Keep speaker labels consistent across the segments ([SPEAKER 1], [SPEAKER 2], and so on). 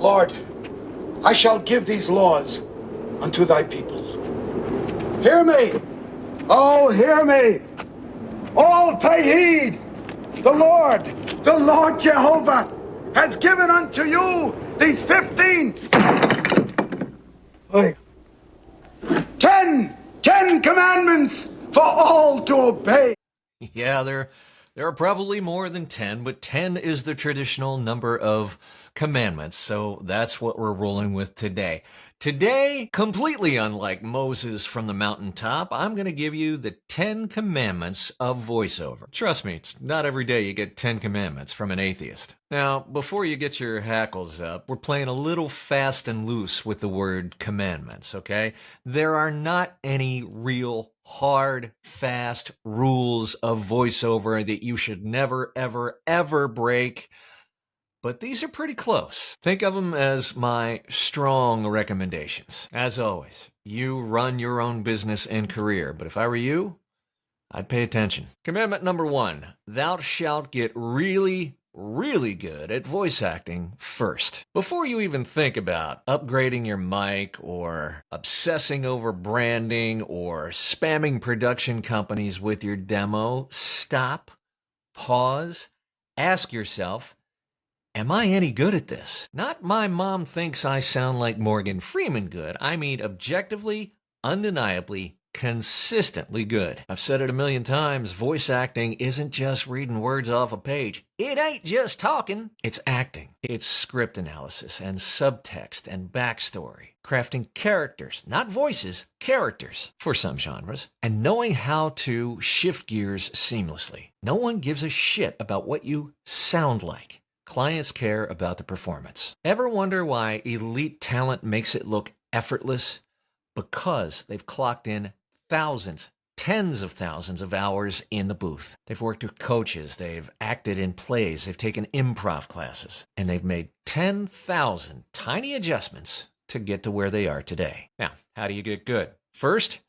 [SPEAKER 1] Lord, I shall give these laws unto thy people. Hear me! Oh, hear me! All pay heed! The Lord Jehovah, has given unto you these 10 commandments for all to obey.
[SPEAKER 2] Yeah, there are probably more than 10, but 10 is the traditional number of commandments, so that's what we're rolling with today. Today, completely unlike Moses from the mountaintop, I'm going to give you the 10 commandments of voiceover. Trust me, it's not every day you get 10 commandments from an atheist. Now, before you get your hackles up, we're playing a little fast and loose with the word commandments, okay? There are not any real hard, fast rules of voiceover that you should never, ever, ever break. But these are pretty close. Think of them as my strong recommendations. As always, you run your own business and career, but if I were you, I'd pay attention. Commandment number 1, thou shalt get really good at voice acting first. Before you even think about upgrading your mic or obsessing over branding or spamming production companies with your demo, stop, pause, ask yourself, am I any good at this? Not my mom thinks I sound like Morgan Freeman good. I mean objectively, undeniably, consistently good. I've said it a million times, voice acting isn't just reading words off a page. It ain't just talking. It's acting. It's script analysis and subtext and backstory. Crafting characters, not voices, characters for some genres. And knowing how to shift gears seamlessly. No one gives a shit about what you sound like. Clients care about the performance. Ever wonder why elite talent makes it look effortless? Because they've clocked in thousands, tens of thousands of hours in the booth. They've worked with coaches, they've acted in plays, they've taken improv classes, and they've made 10,000 tiny adjustments to get to where they are today. Now, how do you get good? First,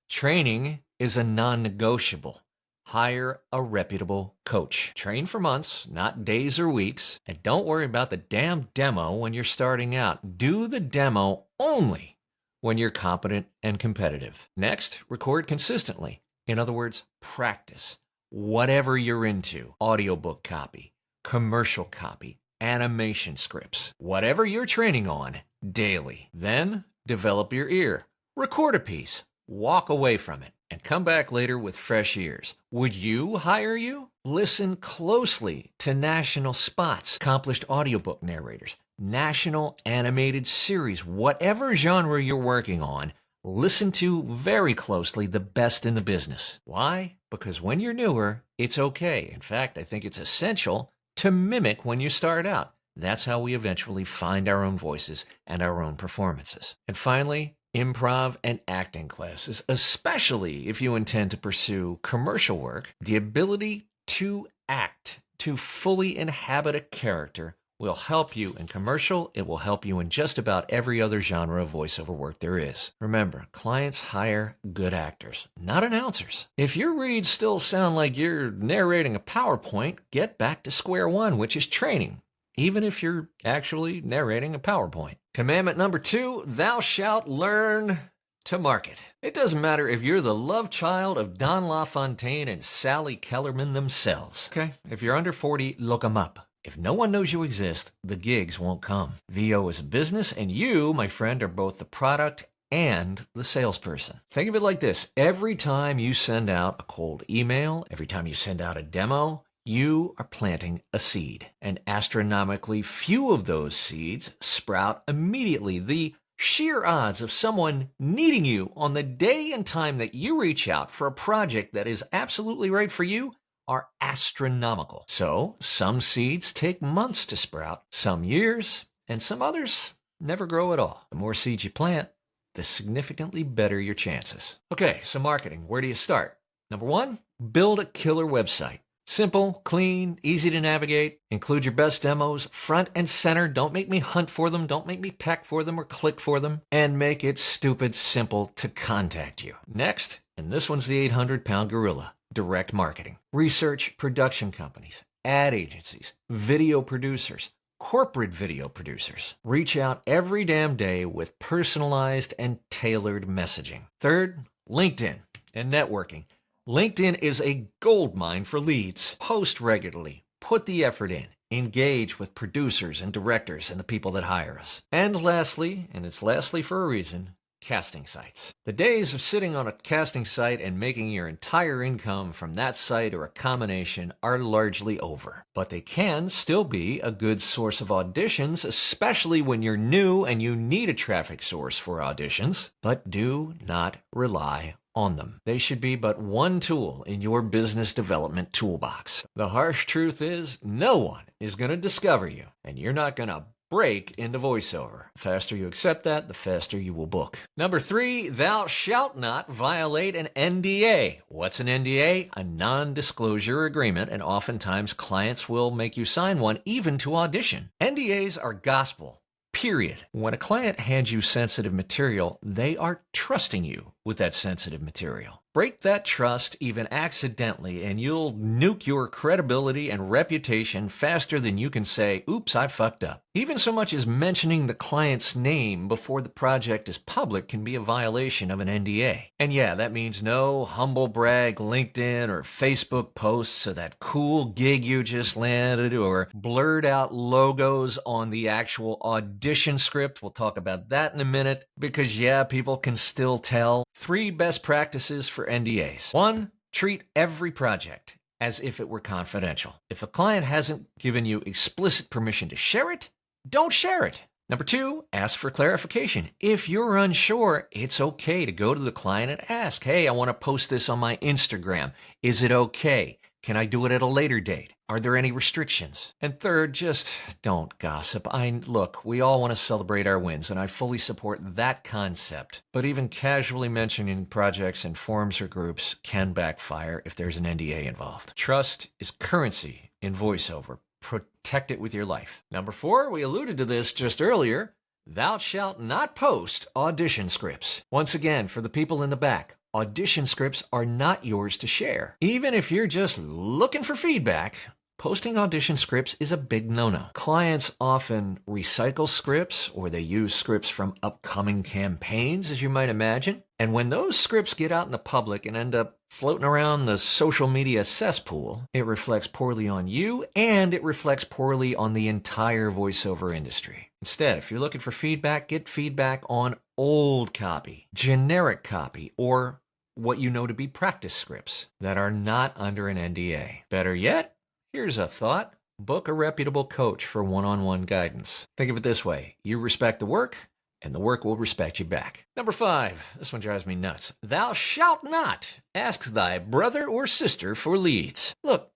[SPEAKER 2] training is a non-negotiable. Hire a reputable coach. Train for months, not days or weeks. And don't worry about the damn demo when you're starting out. Do the demo only when you're competent and competitive. Next, record consistently. In other words, practice. Whatever you're into. Audiobook copy, commercial copy, animation scripts. Whatever you're training on, daily. Then, develop your ear. Record a piece. Walk away from it. And come back later with fresh ears. Would you hire you? Listen closely to national spots, accomplished audiobook narrators, national animated series, whatever genre you're working on, listen to very closely the best in the business. Why? Because when you're newer, it's okay. In fact, I think it's essential to mimic when you start out. That's how we eventually find our own voices and our own performances. And finally, improv and acting classes, especially if you intend to pursue commercial work. The ability to act, to fully inhabit a character, will help you in commercial. It will help you in just about every other genre of voiceover work there is. Remember, clients hire good actors, not announcers. If your reads still sound like you're narrating a PowerPoint, get back to square one, which is training, even if you're actually narrating a PowerPoint. Commandment number 2, thou shalt learn to market. It doesn't matter if you're the love child of Don LaFontaine and Sally Kellerman themselves. Okay, if you're under 40, look them up. If no one knows you exist, the gigs won't come. VO is a business, and you, my friend, are both the product and the salesperson. Think of it like this. Every time you send out a cold email, every time you send out a demo, you are planting a seed. And astronomically few of those seeds sprout immediately. The sheer odds of someone needing you on the day and time that you reach out for a project that is absolutely right for you are astronomical. So some seeds take months to sprout, some years, and some others never grow at all. The more seeds you plant, the significantly better your chances. Okay, so marketing, where do you start? Number 1, build a killer website. Simple, clean, easy to navigate. Include your best demos front and center. Don't make me hunt for them. Don't make me peck for them or click for them. And make it stupid simple to contact you. Next, and this one's the 800-pound gorilla, direct marketing. Research production companies, ad agencies, video producers, corporate video producers. Reach out every damn day with personalized and tailored messaging. Third, LinkedIn and networking. LinkedIn is a goldmine for leads. Post regularly. Put the effort in. Engage with producers and directors and the people that hire us. And lastly, and it's lastly for a reason, casting sites. The days of sitting on a casting site and making your entire income from that site or a combination are largely over. But they can still be a good source of auditions, especially when you're new and you need a traffic source for auditions. But do not rely on them. They should be but one tool in your business development toolbox. The harsh truth is, no one is going to discover you, and you're not going to break into voiceover. The faster you accept that, the faster you will book. Number 3, thou shalt not violate an NDA. What's an NDA? A non-disclosure agreement, and oftentimes clients will make you sign one even to audition. NDAs are gospel. Period. When a client hands you sensitive material, they are trusting you with that sensitive material. Break that trust even accidentally, and you'll nuke your credibility and reputation faster than you can say, oops, I fucked up. Even so much as mentioning the client's name before the project is public can be a violation of an NDA. And yeah, that means no humble brag LinkedIn or Facebook posts of that cool gig you just landed or blurred out logos on the actual audition script. We'll talk about that in a minute because yeah, people can still tell. 3 best practices for NDAs. 1, treat every project as if it were confidential. If a client hasn't given you explicit permission to share it, don't share it. Number 2, ask for clarification. If you're unsure, it's okay to go to the client and ask, hey, I want to post this on my Instagram. Is it okay? Can I do it at a later date? Are there any restrictions? And third, just don't gossip. Look, we all want to celebrate our wins, and I fully support that concept. But even casually mentioning projects in forums or groups can backfire if there's an NDA involved. Trust is currency in voiceover. Protect it with your life. Number 4, we alluded to this just earlier. Thou shalt not post audition scripts. Once again, for the people in the back, audition scripts are not yours to share. Even if you're just looking for feedback, posting audition scripts is a big no-no. Clients often recycle scripts or they use scripts from upcoming campaigns, as you might imagine. And when those scripts get out in the public and end up floating around the social media cesspool, it reflects poorly on you and it reflects poorly on the entire voiceover industry. Instead, if you're looking for feedback, get feedback on old copy, generic copy, or what you know to be practice scripts that are not under an NDA. Better yet, here's a thought. Book a reputable coach for one-on-one guidance. Think of it this way. You respect the work, and the work will respect you back. Number 5. This one drives me nuts. Thou shalt not ask thy brother or sister for leads. Look,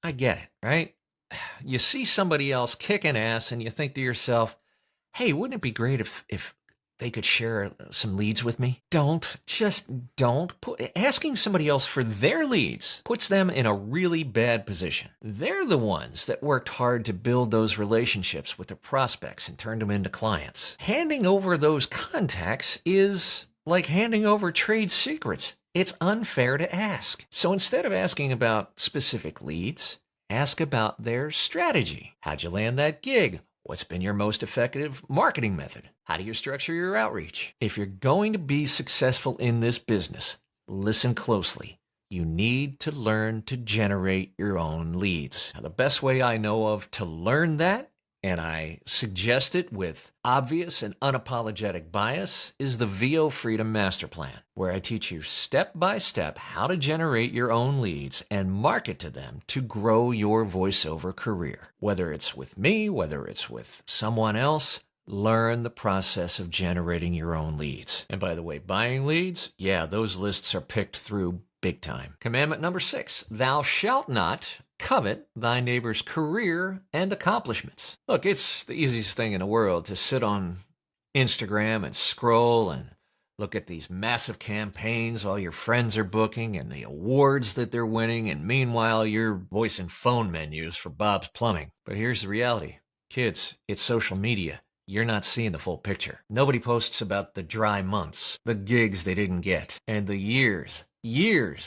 [SPEAKER 2] I get it, right? You see somebody else kicking ass, and you think to yourself, hey, wouldn't it be great if they could share some leads with me? Just don't. Asking somebody else for their leads puts them in a really bad position. They're the ones that worked hard to build those relationships with their prospects and turned them into clients. Handing over those contacts is like handing over trade secrets. It's unfair to ask. So instead of asking about specific leads, ask about their strategy. How'd you land that gig? What's been your most effective marketing method? How do you structure your outreach? If you're going to be successful in this business, listen closely. You need to learn to generate your own leads. Now, the best way I know of to learn that, and I suggest it with obvious and unapologetic bias, is the VO Freedom Master Plan, where I teach you step by step how to generate your own leads and market to them to grow your voiceover career. Whether it's with me, whether it's with someone else, learn the process of generating your own leads. And by the way, buying leads, yeah, those lists are picked through big time. Commandment number 6, thou shalt not covet thy neighbor's career and accomplishments. Look, it's the easiest thing in the world to sit on Instagram and scroll and look at these massive campaigns all your friends are booking and the awards that they're winning, and meanwhile you're voicing phone menus for Bob's Plumbing. But here's the reality. Kids, it's social media. You're not seeing the full picture. Nobody posts about the dry months, the gigs they didn't get, and the years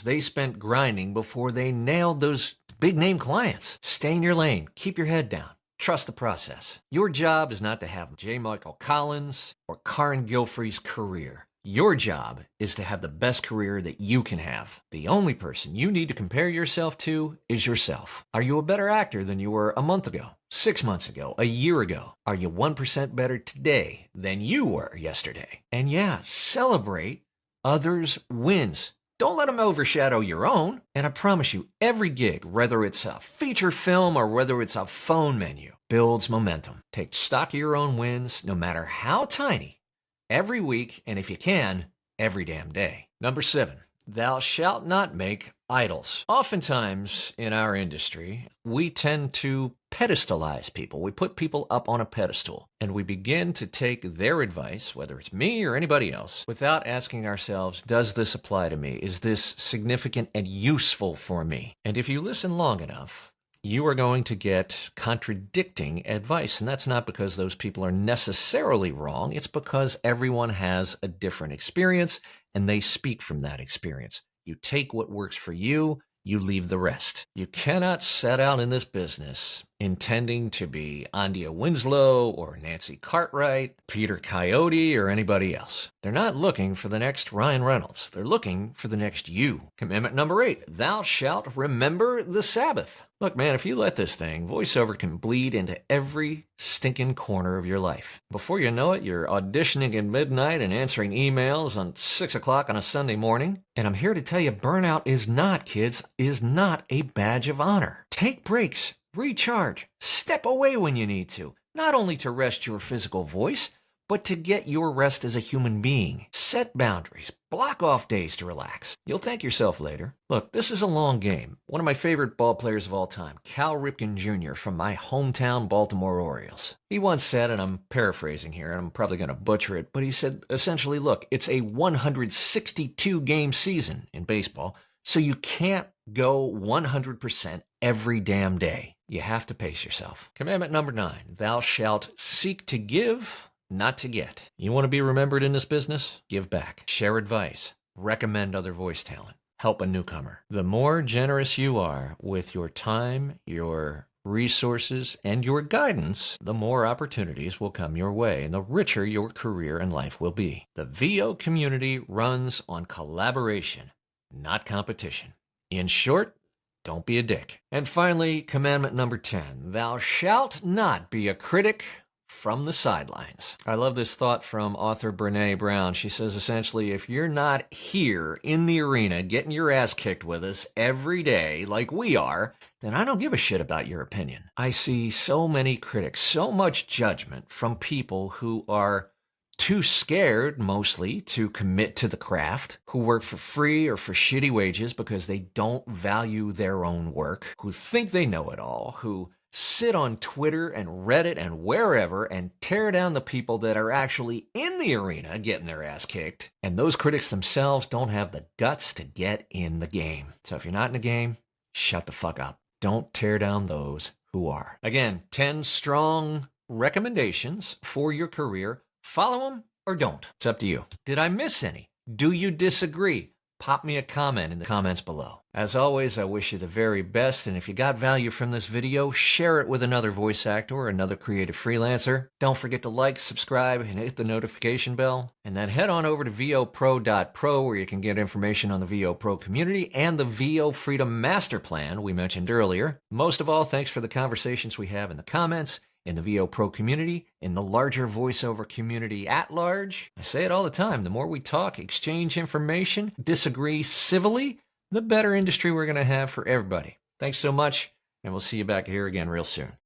[SPEAKER 2] they spent grinding before they nailed those big name clients. Stay in your lane. Keep your head down. Trust the process. Your job is not to have J. Michael Collins or Karen Gilfrey's career. Your job is to have the best career that you can have. The only person you need to compare yourself to is yourself. Are you a better actor than you were a month ago, 6 months ago, a year ago? Are you 1% better today than you were yesterday? And yeah, celebrate others' wins. Don't let them overshadow your own. And I promise you, every gig, whether it's a feature film or whether it's a phone menu, builds momentum. Take stock of your own wins, no matter how tiny, every week, and if you can, every damn day. Number 7, thou shalt not make idols. Oftentimes in our industry, we tend to pedestalize people. We put people up on a pedestal, and we begin to take their advice, whether it's me or anybody else, without asking ourselves, does this apply to me? Is this significant and useful for me? And if you listen long enough, you are going to get contradicting advice. And that's not because those people are necessarily wrong. It's because everyone has a different experience and they speak from that experience. You take what works for you, you leave the rest. You cannot set out in this business intending to be Andia Winslow or Nancy Cartwright, Peter Coyote, or anybody else. They're not looking for the next Ryan Reynolds. They're looking for the next you. Commandment number 8, thou shalt remember the Sabbath. Look, man, if you let this thing, voiceover can bleed into every stinking corner of your life. Before you know it, you're auditioning at midnight and answering emails on 6 o'clock on a Sunday morning. And I'm here to tell you, burnout is not, kids, is not a badge of honor. Take breaks. Recharge. Step away when you need to, not only to rest your physical voice, but to get your rest as a human being. Set boundaries. Block off days to relax. You'll thank yourself later. Look, this is a long game. One of my favorite ball players of all time, Cal Ripken Jr. from my hometown Baltimore Orioles. He once said, and I'm paraphrasing here, and I'm probably going to butcher it, but he said, essentially, look, it's a 162-game season in baseball, so you can't go 100% every damn day. You have to pace yourself. Commandment number 9, thou shalt seek to give, not to get. You want to be remembered in this business? Give back. Share advice. Recommend other voice talent. Help a newcomer. The more generous you are with your time, your resources, and your guidance, the more opportunities will come your way, and the richer your career and life will be. The VO community runs on collaboration, not competition. In short, don't be a dick. And finally, commandment number 10, thou shalt not be a critic from the sidelines. I love this thought from author Brené Brown. She says essentially, if you're not here in the arena getting your ass kicked with us every day like we are, then I don't give a shit about your opinion. I see so many critics, so much judgment from people who are too scared, mostly, to commit to the craft, who work for free or for shitty wages because they don't value their own work, who think they know it all, who sit on Twitter and Reddit and wherever and tear down the people that are actually in the arena getting their ass kicked. And those critics themselves don't have the guts to get in the game. So if you're not in the game, shut the fuck up. Don't tear down those who are. Again, 10 strong recommendations for your career. Follow them or don't. It's up to you. Did I miss any? Do you disagree? Pop me a comment in the comments below. As always, I wish you the very best, and if you got value from this video, share it with another voice actor or another creative freelancer. Don't forget to like, subscribe, and hit the notification bell. And then head on over to vopro.pro where you can get information on the VO Pro community and the VO Freedom Master Plan we mentioned earlier. Most of all, thanks for the conversations we have in the comments, in the VO Pro community, in the larger voiceover community at large. I say it all the time, the more we talk, exchange information, disagree civilly, the better industry we're going to have for everybody. Thanks so much, and we'll see you back here again real soon.